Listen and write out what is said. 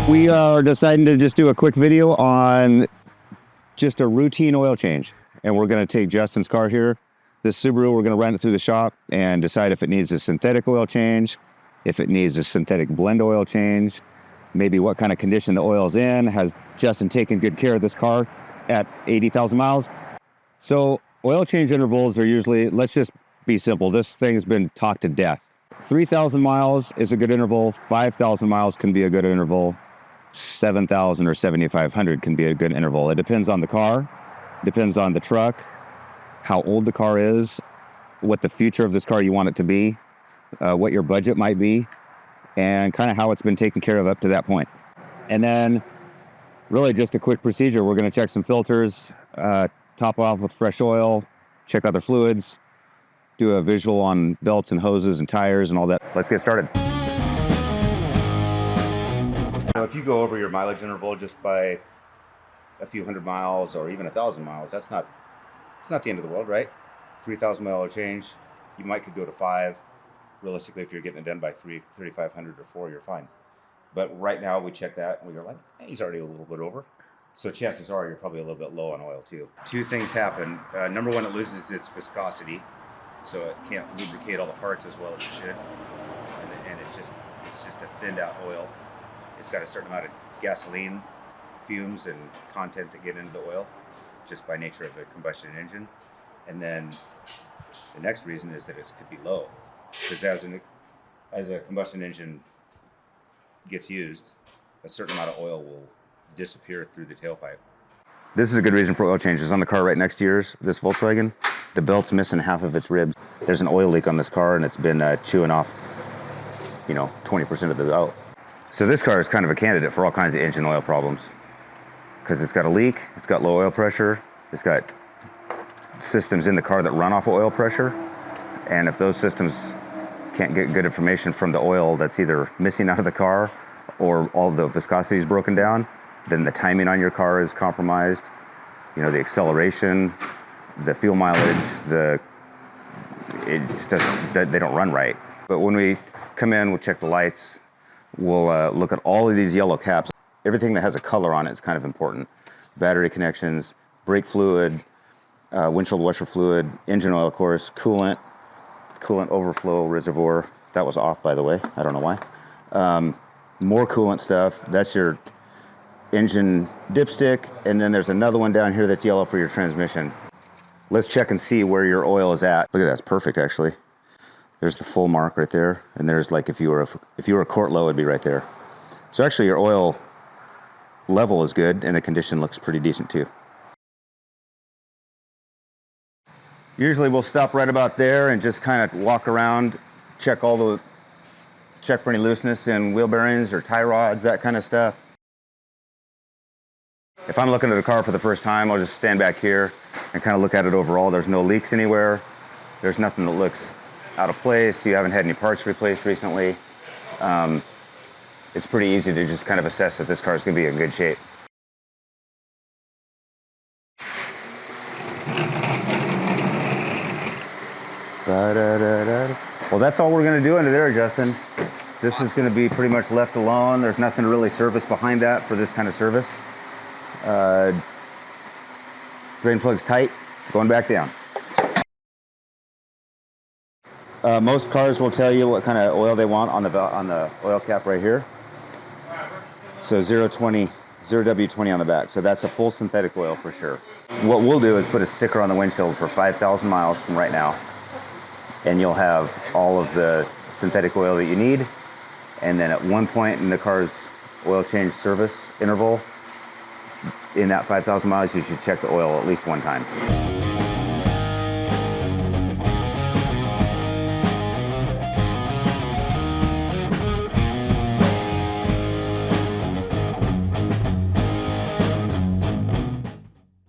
We are deciding to just do a quick video on just a routine oil change. And we're gonna take Justin's car here, this Subaru, we're gonna run it through the shop and decide if it needs a synthetic oil change, if it needs a synthetic blend oil change, maybe what kind of condition the oil's in. Has Justin taken good care of this car at 80,000 miles? So oil change intervals are usually, let's just be simple, this thing's been talked to death. 3,000 miles is a good interval, 5,000 miles can be a good interval, 7,000 or 7,500 can be a good interval. It depends on the car, depends on the truck, how old the car is, what the future of this car you want it to be, what your budget might be, and kind of how it's been taken care of up to that point. And then really just a quick procedure. We're going to check some filters, top it off with fresh oil, check other fluids, do a visual on belts and hoses and tires and all that. Let's get started. If you go over your mileage interval just by a few hundred miles or even 1,000 miles, it's not the end of the world, right? 3,000 mile change, you might could go to 5. Realistically, if you're getting it done by 3,500 or 4, you're fine. But right now we check that and we're like, hey, he's already a little bit over. So chances are you're probably a little bit low on oil too. Two things happen. Number one, it loses its viscosity, so it can't lubricate all the parts as well as it should. And it's just a thinned out oil. It's got a certain amount of gasoline fumes and content that get into the oil just by nature of the combustion engine. And then the next reason is that it could be low, because as a combustion engine gets used, a certain amount of oil will disappear through the tailpipe. This is a good reason for oil changes. On the car right next to yours, this Volkswagen, the belt's missing half of its ribs. There's an oil leak on this car and it's been chewing off, 20% of the belt. So this car is kind of a candidate for all kinds of engine oil problems, because it's got a leak, it's got low oil pressure, it's got systems in the car that run off of oil pressure, and if those systems can't get good information from the oil that's either missing out of the car or all the viscosity is broken down, then the timing on your car is compromised. The acceleration, the fuel mileage, it just doesn't, they don't run right. But when we come in, we'll check the lights, we'll look at all of these yellow caps. Everything that has a color on it is kind of important. Battery connections, brake fluid, windshield washer fluid, engine oil, of course, coolant overflow reservoir. That was off, by the way. I don't know why. More coolant stuff. That's your engine dipstick. And then there's another one down here that's yellow for your transmission. Let's check and see where your oil is at. Look at that, it's perfect actually. There's the full mark right there. And there's like if you were a quart low, it'd be right there. So actually your oil level is good and the condition looks pretty decent too. Usually we'll stop right about there and just kind of walk around, check for any looseness in wheel bearings or tie rods, that kind of stuff. If I'm looking at a car for the first time, I'll just stand back here and kind of look at it overall. There's no leaks anywhere. There's nothing that looks out of place. You haven't had any parts replaced recently. It's pretty easy to just kind of assess that this car is going to be in good shape. Well, that's all we're going to do under there, Justin. This is going to be pretty much left alone. There's nothing to really service behind that for this kind of service. Drain plug's tight, going back down. Most cars will tell you what kind of oil they want on the oil cap right here. So 0W20 on the back. So that's a full synthetic oil for sure. What we'll do is put a sticker on the windshield for 5,000 miles from right now. And you'll have all of the synthetic oil that you need. And then at one point in the car's oil change service interval, in that 5,000 miles, you should check the oil at least one time.